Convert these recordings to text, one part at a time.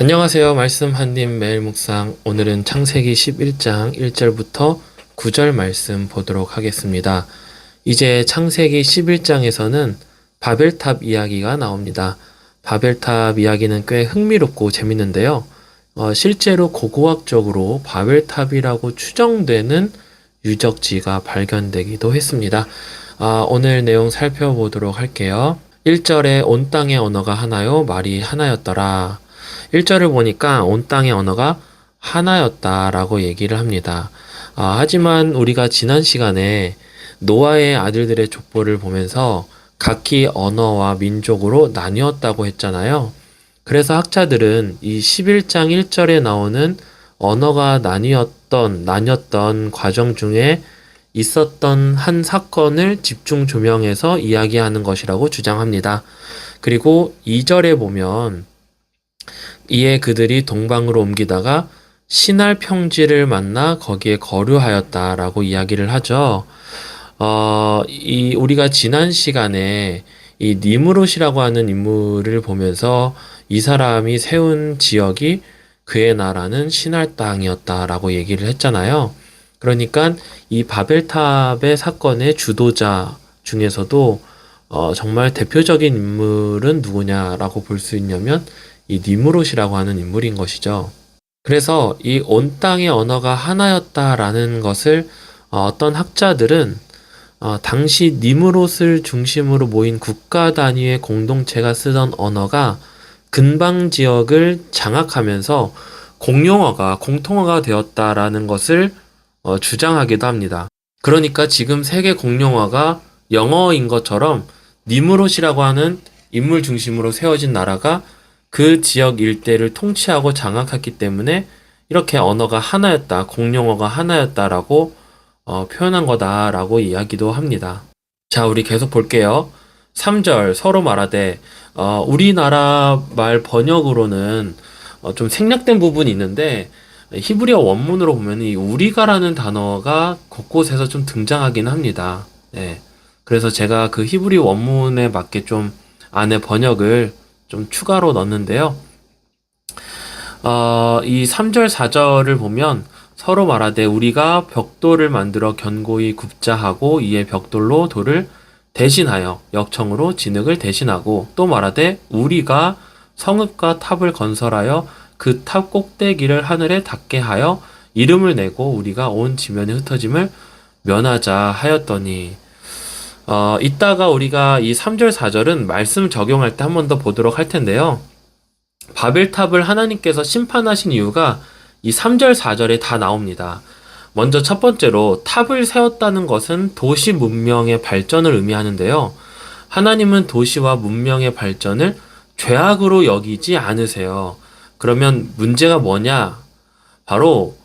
안녕하세요. 말씀 한님 매일 묵상. 오늘은 창세기 11장 1절부터 9절 말씀 보도록 하겠습니다. 이제 창세기 11장에서는 바벨탑 이야기가 나옵니다. 바벨탑 이야기는 꽤 흥미롭고 재밌는데요. 실제로 고고학적으로 바벨탑이라고 추정되는 유적지가 발견되기도 했습니다. 오늘 내용 살펴보도록 할게요. 1절에 온 땅의 언어가 하나요? 말이 하나였더라. 1절을 보니까 온 땅의 언어가 하나였다라고 얘기를 합니다. 하지만 우리가 지난 시간에 노아의 아들들의 족보를 보면서 각기 언어와 민족으로 나뉘었다고 했잖아요. 그래서 학자들은 이 11장 1절에 나오는 언어가 나뉘었던 과정 중에 있었던 한 사건을 집중 조명해서 이야기하는 것이라고 주장합니다. 그리고 2절에 보면 이에 그들이 동방으로 옮기다가 신할 평지를 만나 거기에 거류하였다라고 이야기를 하죠. 우리가 지난 시간에 이 니므롯이라고 하는 인물을 보면서 이 사람이 세운 지역이 그의 나라는 신할 땅이었다라고 얘기를 했잖아요. 그러니까 이 바벨탑의 사건의 주도자 중에서도 정말 대표적인 인물은 누구냐라고 볼 수 있냐면 이 니므롯이라고 하는 인물인 것이죠. 그래서 이 온 땅의 언어가 하나였다라는 것을 어떤 학자들은 당시 니므롯을 중심으로 모인 국가 단위의 공동체가 쓰던 언어가 근방 지역을 장악하면서 공통어가 되었다라는 것을 주장하기도 합니다. 그러니까 지금 세계 공용어가 영어인 것처럼 니므롯이라고 하는 인물 중심으로 세워진 나라가 그 지역 일대를 통치하고 장악했기 때문에 이렇게 언어가 하나였다, 공용어가 하나였다라고 표현한 거다라고 이야기도 합니다. 자, 우리 계속 볼게요. 3절 서로 말하되 우리나라 말 번역으로는 좀 생략된 부분이 있는데 히브리어 원문으로 보면 이 우리가라는 단어가 곳곳에서 좀 등장하긴 합니다. 네. 그래서 제가 그 히브리 원문에 맞게 좀 안에 번역을 좀 추가로 넣었는데요. 이 3절, 4절을 보면 서로 말하되 우리가 벽돌을 만들어 견고히 굽자 하고 이에 벽돌로 돌을 대신하여 역청으로 진흙을 대신하고 또 말하되 우리가 성읍과 탑을 건설하여 그 탑 꼭대기를 하늘에 닿게 하여 이름을 내고 우리가 온 지면에 흩어짐을 면하자 하였더니 이따가 우리가 이 3절, 4절은 말씀 적용할 때 한 번 더 보도록 할 텐데요. 바벨탑을 하나님께서 심판하신 이유가 이 3절, 4절에 다 나옵니다. 먼저 첫 번째로 탑을 세웠다는 것은 도시 문명의 발전을 의미하는데요. 하나님은 도시와 문명의 발전을 죄악으로 여기지 않으세요. 그러면 문제가 뭐냐? 바로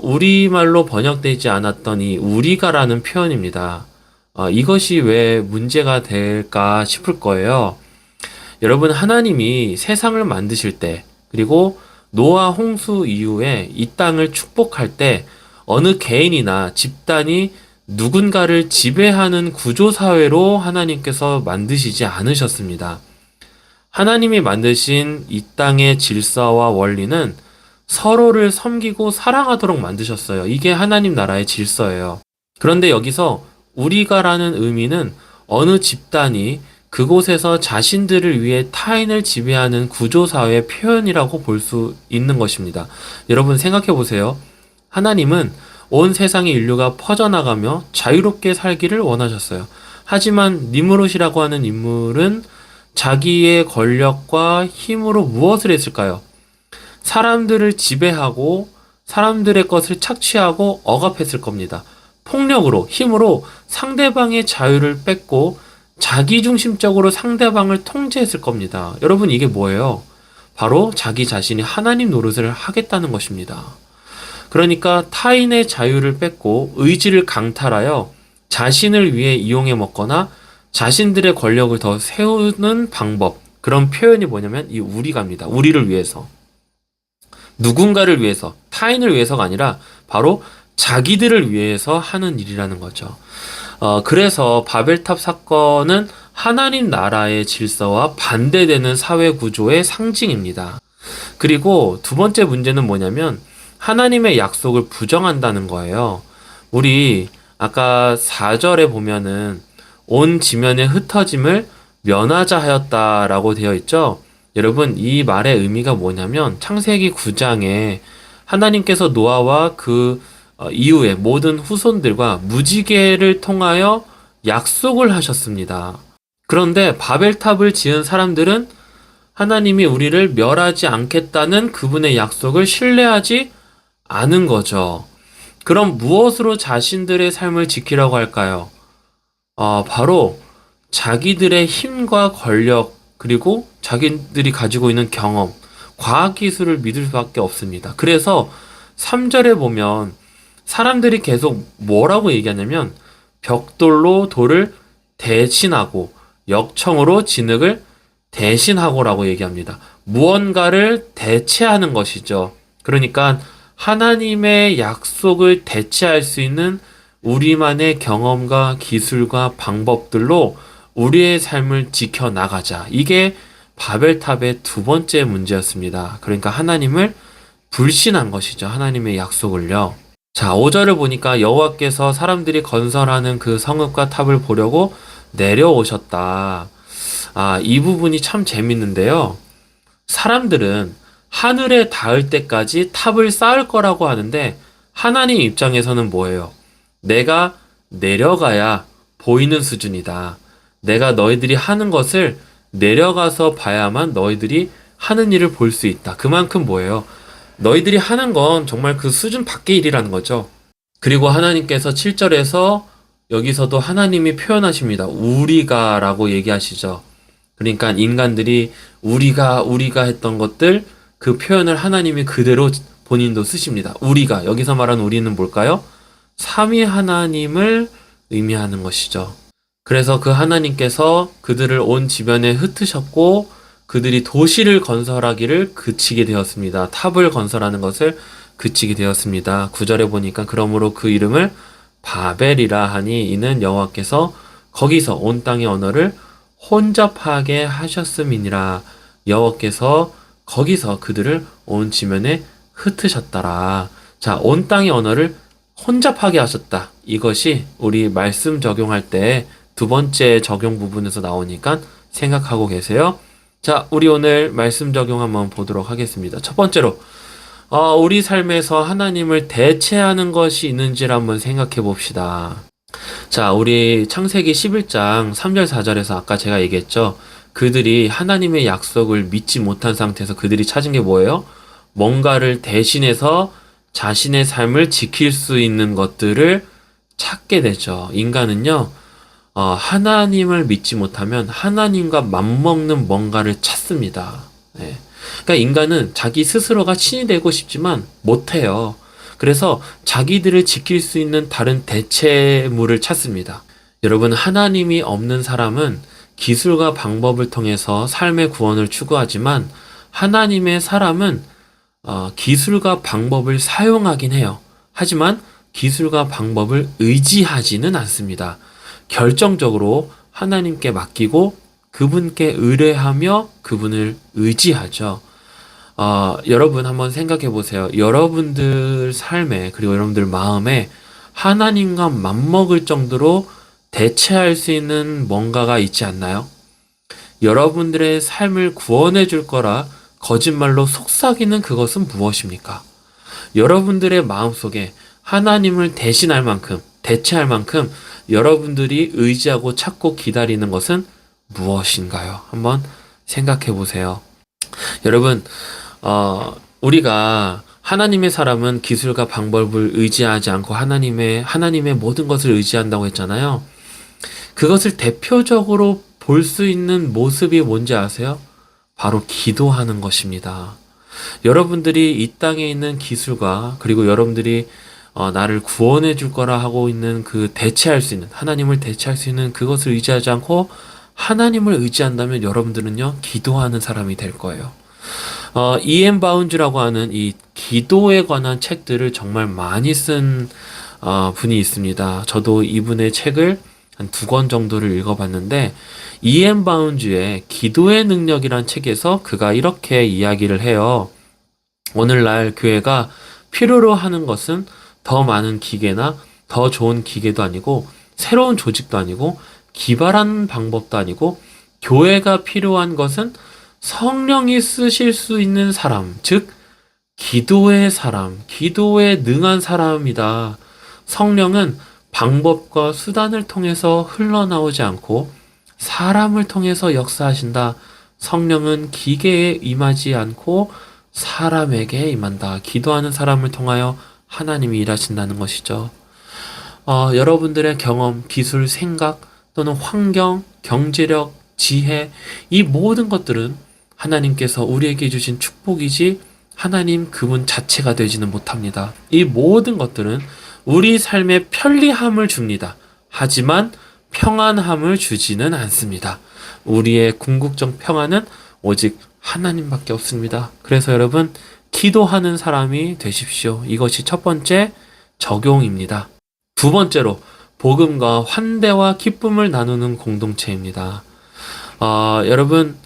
우리말로 번역되지 않았던 이 우리가라는 표현입니다. 이것이 왜 문제가 될까 싶을 거예요. 여러분, 하나님이 세상을 만드실 때, 그리고 노아 홍수 이후에 이 땅을 축복할 때, 어느 개인이나 집단이 누군가를 지배하는 구조사회로 하나님께서 만드시지 않으셨습니다. 하나님이 만드신 이 땅의 질서와 원리는 서로를 섬기고 사랑하도록 만드셨어요. 이게 하나님 나라의 질서예요. 그런데 여기서 우리가라는 의미는 어느 집단이 그곳에서 자신들을 위해 타인을 지배하는 구조사회의 표현이라고 볼 수 있는 것입니다. 여러분 생각해 보세요. 하나님은 온 세상의 인류가 퍼져나가며 자유롭게 살기를 원하셨어요. 하지만 니므롯이라고 하는 인물은 자기의 권력과 힘으로 무엇을 했을까요? 사람들을 지배하고 사람들의 것을 착취하고 억압했을 겁니다. 폭력으로, 힘으로 상대방의 자유를 뺏고 자기중심적으로 상대방을 통제했을 겁니다. 여러분, 이게 뭐예요? 바로 자기 자신이 하나님 노릇을 하겠다는 것입니다. 그러니까 타인의 자유를 뺏고 의지를 강탈하여 자신을 위해 이용해 먹거나 자신들의 권력을 더 세우는 방법, 그런 표현이 뭐냐면 이 우리가입니다. 우리를 위해서. 누군가를 위해서, 타인을 위해서가 아니라 바로 자기들을 위해서 하는 일이라는 거죠. 그래서 바벨탑 사건은 하나님 나라의 질서와 반대되는 사회 구조의 상징입니다. 그리고 두 번째 문제는 뭐냐면 하나님의 약속을 부정한다는 거예요. 우리 아까 4절에 보면은 온 지면의 흩어짐을 면하자 하였다라고 되어 있죠. 여러분, 이 말의 의미가 뭐냐면 창세기 9장에 하나님께서 노아와 그 이후의 모든 후손들과 무지개를 통하여 약속을 하셨습니다. 그런데 바벨탑을 지은 사람들은 하나님이 우리를 멸하지 않겠다는 그분의 약속을 신뢰하지 않은 거죠. 그럼 무엇으로 자신들의 삶을 지키라고 할까요? 바로 자기들의 힘과 권력, 그리고 자기들이 가지고 있는 경험, 과학기술을 믿을 수밖에 없습니다. 그래서 3절에 보면 사람들이 계속 뭐라고 얘기하냐면 벽돌로 돌을 대신하고 역청으로 진흙을 대신하고라고 얘기합니다. 무언가를 대체하는 것이죠. 그러니까 하나님의 약속을 대체할 수 있는 우리만의 경험과 기술과 방법들로 우리의 삶을 지켜나가자. 이게 바벨탑의 두 번째 문제였습니다. 그러니까 하나님을 불신한 것이죠. 하나님의 약속을요. 자, 5절을 보니까 여호와께서 사람들이 건설하는 그 성읍과 탑을 보려고 내려오셨다. 이 부분이 참 재밌는데요. 사람들은 하늘에 닿을 때까지 탑을 쌓을 거라고 하는데 하나님 입장에서는 뭐예요? 내가 내려가야 보이는 수준이다. 내가 너희들이 하는 것을 내려가서 봐야만 너희들이 하는 일을 볼 수 있다. 그만큼 뭐예요? 너희들이 하는 건 정말 그 수준 밖의 일이라는 거죠. 그리고 하나님께서 7절에서 여기서도 하나님이 표현하십니다. 우리가 라고 얘기하시죠. 그러니까 인간들이 우리가 했던 것들, 그 표현을 하나님이 그대로 본인도 쓰십니다. 우리가, 여기서 말하는 우리는 뭘까요? 삼위 하나님을 의미하는 것이죠. 그래서 그 하나님께서 그들을 온 지면에 흩으셨고 그들이 도시를 건설하기를 그치게 되었습니다. 탑을 건설하는 것을 그치게 되었습니다. 9절에 보니까 그러므로 그 이름을 바벨이라 하니 이는 여호와께서 거기서 온 땅의 언어를 혼잡하게 하셨음이니라. 여호와께서 거기서 그들을 온 지면에 흩으셨더라. 자, 온 땅의 언어를 혼잡하게 하셨다. 이것이 우리 말씀 적용할 때 두 번째 적용 부분에서 나오니까 생각하고 계세요. 자, 우리 오늘 말씀 적용 한번 보도록 하겠습니다. 첫 번째로, 우리 삶에서 하나님을 대체하는 것이 있는지를 한번 생각해 봅시다. 자, 우리 창세기 11장 3절 4절에서 아까 제가 얘기했죠. 그들이 하나님의 약속을 믿지 못한 상태에서 그들이 찾은 게 뭐예요? 뭔가를 대신해서 자신의 삶을 지킬 수 있는 것들을 찾게 되죠. 인간은요, 하나님을 믿지 못하면 하나님과 맞먹는 뭔가를 찾습니다. 네. 그러니까 인간은 자기 스스로가 신이 되고 싶지만 못해요. 그래서 자기들을 지킬 수 있는 다른 대체물을 찾습니다. 여러분, 하나님이 없는 사람은 기술과 방법을 통해서 삶의 구원을 추구하지만 하나님의 사람은 기술과 방법을 사용하긴 해요. 하지만 기술과 방법을 의지하지는 않습니다. 결정적으로 하나님께 맡기고 그분께 의뢰하며 그분을 의지하죠. 여러분 한번 생각해 보세요. 여러분들 삶에 그리고 여러분들 마음에 하나님과 맞먹을 정도로 대체할 수 있는 뭔가가 있지 않나요? 여러분들의 삶을 구원해 줄 거라 거짓말로 속삭이는 그것은 무엇입니까? 여러분들의 마음속에 하나님을 대신할 만큼, 대체할 만큼 여러분들이 의지하고 찾고 기다리는 것은 무엇인가요? 한번 생각해 보세요. 여러분, 우리가 하나님의 사람은 기술과 방법을 의지하지 않고 하나님의 모든 것을 의지한다고 했잖아요. 그것을 대표적으로 볼 수 있는 모습이 뭔지 아세요? 바로 기도하는 것입니다. 여러분들이 이 땅에 있는 기술과 그리고 여러분들이 나를 구원해 줄 거라 하고 있는 그 대체할 수 있는, 하나님을 대체할 수 있는 그것을 의지하지 않고 하나님을 의지한다면 여러분들은요, 기도하는 사람이 될 거예요. E.M. 바운즈라고 하는 이 기도에 관한 책들을 정말 많이 쓴 분이 있습니다. 저도 이분의 책을 한 2권 정도를 읽어봤는데 E.M. 바운즈의 기도의 능력이란 책에서 그가 이렇게 이야기를 해요. 오늘날 교회가 필요로 하는 것은 더 많은 기계나 더 좋은 기계도 아니고 새로운 조직도 아니고 기발한 방법도 아니고 교회가 필요한 것은 성령이 쓰실 수 있는 사람, 즉 기도의 사람, 기도에 능한 사람이다. 성령은 방법과 수단을 통해서 흘러나오지 않고 사람을 통해서 역사하신다. 성령은 기계에 임하지 않고 사람에게 임한다. 기도하는 사람을 통하여 하나님이 일하신다는 것이죠. 여러분들의 경험, 기술, 생각 또는 환경, 경제력, 지혜, 이 모든 것들은 하나님께서 우리에게 주신 축복이지 하나님 그분 자체가 되지는 못합니다. 이 모든 것들은 우리 삶에 편리함을 줍니다. 하지만 평안함을 주지는 않습니다. 우리의 궁극적 평안은 오직 하나님밖에 없습니다. 그래서 여러분, 기도하는 사람이 되십시오. 이것이 첫 번째 적용입니다. 두 번째로, 복음과 환대와 기쁨을 나누는 공동체입니다. 여러분,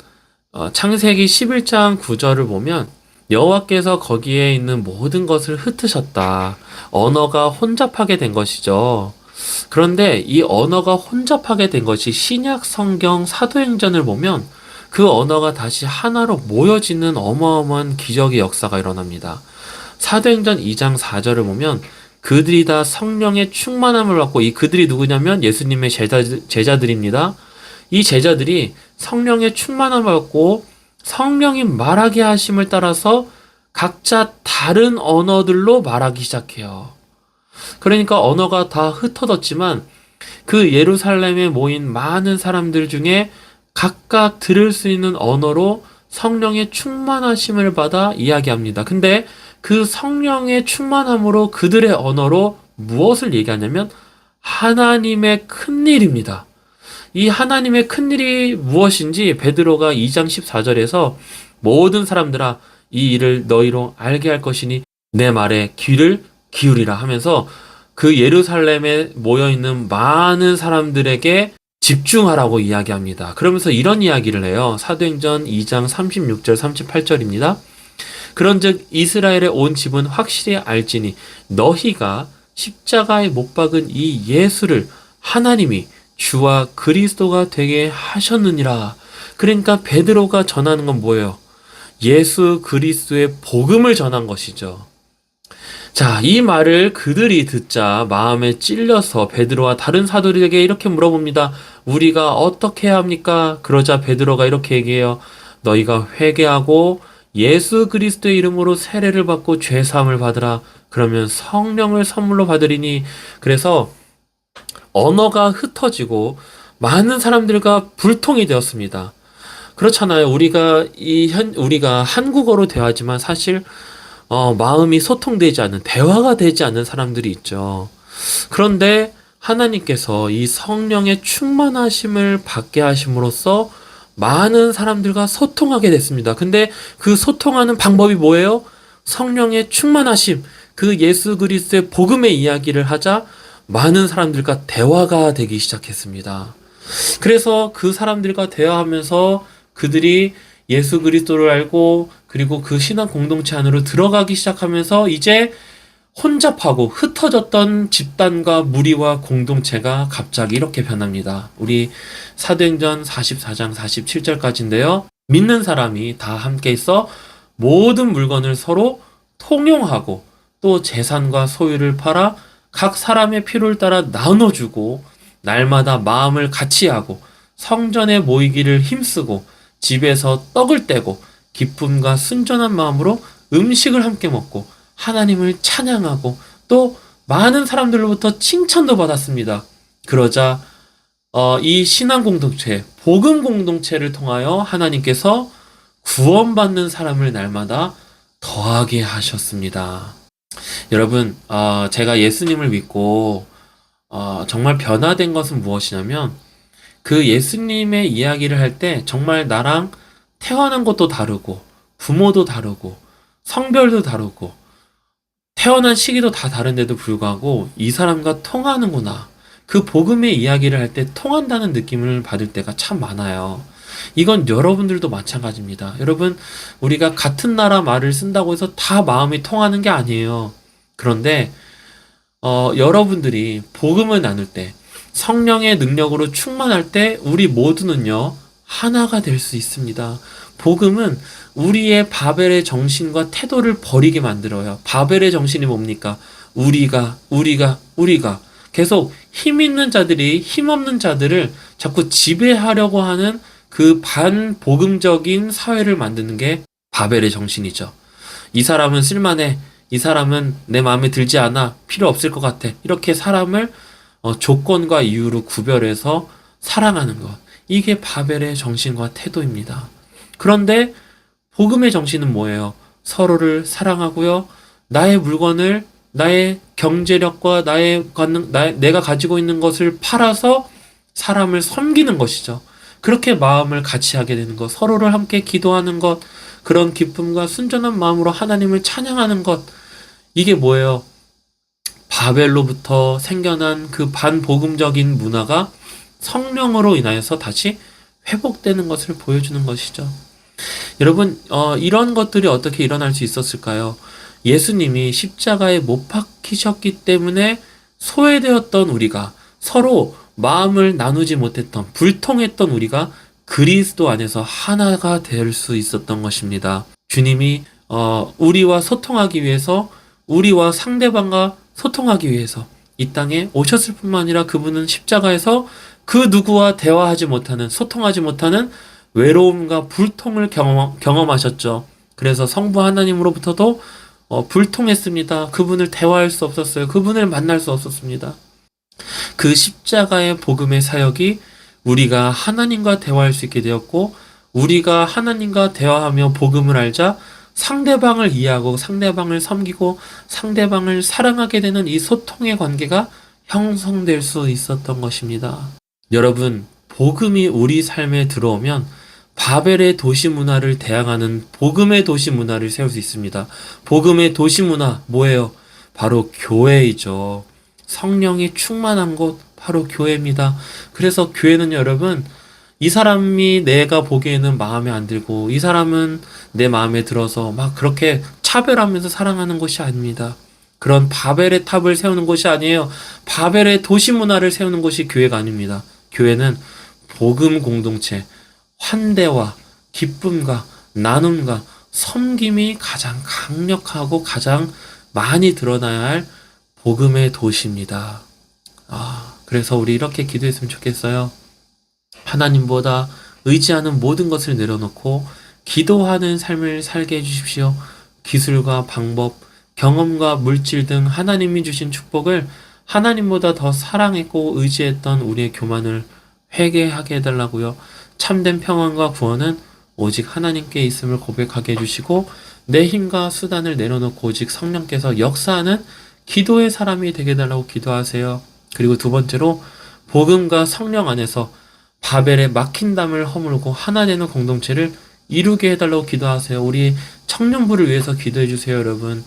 창세기 11장 9절을 보면 여호와께서 거기에 있는 모든 것을 흩으셨다. 언어가 혼잡하게 된 것이죠. 그런데 이 언어가 혼잡하게 된 것이 신약 성경 사도행전을 보면 그 언어가 다시 하나로 모여지는 어마어마한 기적의 역사가 일어납니다. 사도행전 2장 4절을 보면 그들이 다 성령의 충만함을 받고, 이 그들이 누구냐면 예수님의 제자들입니다. 이 제자들이 성령의 충만함을 받고 성령이 말하게 하심을 따라서 각자 다른 언어들로 말하기 시작해요. 그러니까 언어가 다 흩어졌지만 그 예루살렘에 모인 많은 사람들 중에 각각 들을 수 있는 언어로 성령의 충만하심을 받아 이야기합니다. 근데 그 성령의 충만함으로 그들의 언어로 무엇을 얘기하냐면 하나님의 큰일입니다. 이 하나님의 큰일이 무엇인지 베드로가 2장 14절에서 모든 사람들아 이 일을 너희로 알게 할 것이니 내 말에 귀를 기울이라 하면서 그 예루살렘에 모여있는 많은 사람들에게 집중하라고 이야기합니다. 그러면서 이런 이야기를 해요. 사도행전 2장 36절 38절입니다. 그런즉 이스라엘의 온 집은 확실히 알지니 너희가 십자가에 못 박은 이 예수를 하나님이 주와 그리스도가 되게 하셨느니라. 그러니까 베드로가 전하는 건 뭐예요? 예수 그리스도의 복음을 전한 것이죠. 자, 이 말을 그들이 듣자 마음에 찔려서 베드로와 다른 사도들에게 이렇게 물어봅니다. 우리가 어떻게 해야 합니까? 그러자 베드로가 이렇게 얘기해요. 너희가 회개하고 예수 그리스도의 이름으로 세례를 받고 죄 사함을 받으라. 그러면 성령을 선물로 받으리니. 그래서 언어가 흩어지고 많은 사람들과 불통이 되었습니다. 그렇잖아요. 우리가 한국어로 대화하지만 사실 마음이 소통되지 않는, 대화가 되지 않는 사람들이 있죠. 그런데 하나님께서 이 성령의 충만하심을 받게 하심으로써 많은 사람들과 소통하게 됐습니다. 근데 그 소통하는 방법이 뭐예요? 성령의 충만하심, 그 예수 그리스도의 복음의 이야기를 하자 많은 사람들과 대화가 되기 시작했습니다. 그래서 그 사람들과 대화하면서 그들이 예수 그리스도를 알고 그리고 그 신앙 공동체 안으로 들어가기 시작하면서 이제 혼잡하고 흩어졌던 집단과 무리와 공동체가 갑자기 이렇게 변합니다. 우리 사도행전 44장 47절까지인데요. 믿는 사람이 다 함께 있어 모든 물건을 서로 통용하고 또 재산과 소유를 팔아 각 사람의 필요를 따라 나눠주고 날마다 마음을 같이 하고 성전에 모이기를 힘쓰고 집에서 떡을 떼고 기쁨과 순전한 마음으로 음식을 함께 먹고 하나님을 찬양하고 또 많은 사람들로부터 칭찬도 받았습니다. 그러자 이 신앙 공동체, 복음 공동체를 통하여 하나님께서 구원받는 사람을 날마다 더하게 하셨습니다. 여러분, 제가 예수님을 믿고 정말 변화된 것은 무엇이냐면 그 예수님의 이야기를 할 때 정말 나랑 태어난 것도 다르고 부모도 다르고 성별도 다르고 태어난 시기도 다 다른데도 불구하고 이 사람과 통하는구나. 그 복음의 이야기를 할 때 통한다는 느낌을 받을 때가 참 많아요. 이건 여러분들도 마찬가지입니다. 여러분, 우리가 같은 나라 말을 쓴다고 해서 다 마음이 통하는 게 아니에요. 그런데 여러분들이 복음을 나눌 때, 성령의 능력으로 충만할 때 우리 모두는요, 하나가 될 수 있습니다. 복음은 우리의 바벨의 정신과 태도를 버리게 만들어요. 바벨의 정신이 뭡니까? 우리가. 계속 힘 있는 자들이 힘 없는 자들을 자꾸 지배하려고 하는 그 반복음적인 사회를 만드는 게 바벨의 정신이죠. 이 사람은 쓸만해. 이 사람은 내 마음에 들지 않아. 필요 없을 것 같아. 이렇게 사람을 조건과 이유로 구별해서 사랑하는 것. 이게 바벨의 정신과 태도입니다. 그런데 복음의 정신은 뭐예요? 서로를 사랑하고요. 나의 물건을 나의 경제력과 내가 가지고 있는 것을 팔아서 사람을 섬기는 것이죠. 그렇게 마음을 같이 하게 되는 것, 서로를 함께 기도하는 것, 그런 기쁨과 순전한 마음으로 하나님을 찬양하는 것, 이게 뭐예요? 바벨로부터 생겨난 그 반복음적인 문화가 성령으로 인하여서 다시 회복되는 것을 보여주는 것이죠. 여러분, 이런 것들이 어떻게 일어날 수 있었을까요? 예수님이 십자가에 못 박히셨기 때문에 소외되었던 우리가, 서로 마음을 나누지 못했던, 불통했던 우리가 그리스도 안에서 하나가 될 수 있었던 것입니다. 주님이 우리와 소통하기 위해서, 우리와 상대방과 소통하기 위해서 이 땅에 오셨을 뿐만 아니라 그분은 십자가에서 그 누구와 대화하지 못하는, 소통하지 못하는 외로움과 불통을 경험하셨죠. 그래서 성부 하나님으로부터도 불통했습니다. 그분을 대화할 수 없었어요. 그분을 만날 수 없었습니다. 그 십자가의 복음의 사역이 우리가 하나님과 대화할 수 있게 되었고, 우리가 하나님과 대화하며 복음을 알자 상대방을 이해하고 상대방을 섬기고 상대방을 사랑하게 되는 이 소통의 관계가 형성될 수 있었던 것입니다. 여러분, 복음이 우리 삶에 들어오면 바벨의 도시 문화를 대항하는 복음의 도시 문화를 세울 수 있습니다. 복음의 도시 문화 뭐예요? 바로 교회이죠. 성령이 충만한 곳 바로 교회입니다. 그래서 교회는 여러분, 이 사람이 내가 보기에는 마음에 안 들고 이 사람은 내 마음에 들어서 막 그렇게 차별하면서 사랑하는 곳이 아닙니다. 그런 바벨의 탑을 세우는 곳이 아니에요. 바벨의 도시 문화를 세우는 곳이 교회가 아닙니다. 교회는 복음 공동체, 환대와 기쁨과 나눔과 섬김이 가장 강력하고 가장 많이 드러나야 할 복음의 도시입니다. 그래서 우리 이렇게 기도했으면 좋겠어요. 하나님보다 의지하는 모든 것을 내려놓고 기도하는 삶을 살게 해주십시오. 기술과 방법, 경험과 물질 등 하나님이 주신 축복을 하나님보다 더 사랑했고 의지했던 우리의 교만을 회개하게 해달라고요. 참된 평안과 구원은 오직 하나님께 있음을 고백하게 해주시고 내 힘과 수단을 내려놓고 오직 성령께서 역사하는 기도의 사람이 되게 해달라고 기도하세요. 그리고 두 번째로 복음과 성령 안에서 바벨의 막힌 담을 허물고 하나 되는 공동체를 이루게 해달라고 기도하세요. 우리 청년부를 위해서 기도해 주세요, 여러분.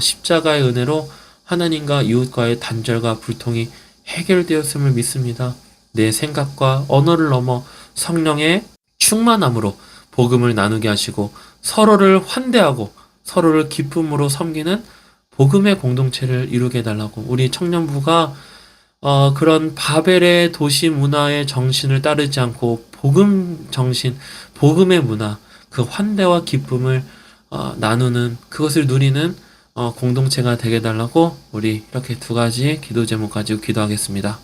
십자가의 은혜로 하나님과 이웃과의 단절과 불통이 해결되었음을 믿습니다. 내 생각과 언어를 넘어 성령의 충만함으로 복음을 나누게 하시고 서로를 환대하고 서로를 기쁨으로 섬기는 복음의 공동체를 이루게 해달라고 우리 청년부가 그런 바벨의 도시 문화의 정신을 따르지 않고 복음 정신, 복음의 문화, 그 환대와 기쁨을 나누는 그것을 누리는 공동체가 되게 해달라고 우리 이렇게 두 가지 기도 제목 가지고 기도하겠습니다.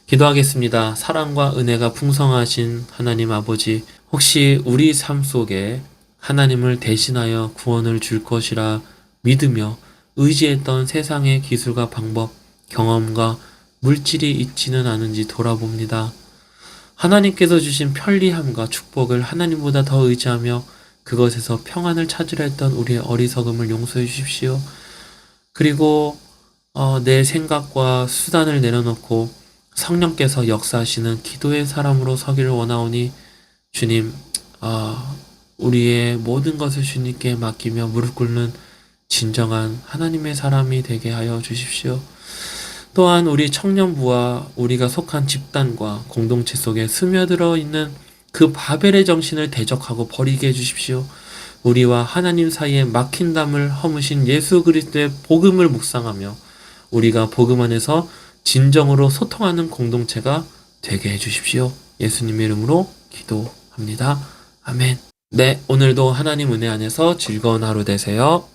기도하겠습니다. 사랑과 은혜가 풍성하신 하나님 아버지, 혹시 우리 삶 속에 하나님을 대신하여 구원을 줄 것이라 믿으며 의지했던 세상의 기술과 방법, 경험과 물질이 있지는 않은지 돌아봅니다. 하나님께서 주신 편리함과 축복을 하나님보다 더 의지하며 그것에서 평안을 찾으려 했던 우리의 어리석음을 용서해 주십시오. 그리고 내 생각과 수단을 내려놓고 성령께서 역사하시는 기도의 사람으로 서기를 원하오니 주님, 우리의 모든 것을 주님께 맡기며 무릎 꿇는 진정한 하나님의 사람이 되게 하여 주십시오. 또한 우리 청년부와 우리가 속한 집단과 공동체 속에 스며들어 있는 그 바벨의 정신을 대적하고 버리게 해주십시오. 우리와 하나님 사이에 막힌 담을 허무신 예수 그리스도의 복음을 묵상하며 우리가 복음 안에서 진정으로 소통하는 공동체가 되게 해주십시오. 예수님의 이름으로 기도합니다. 아멘. 네, 오늘도 하나님 은혜 안에서 즐거운 하루 되세요.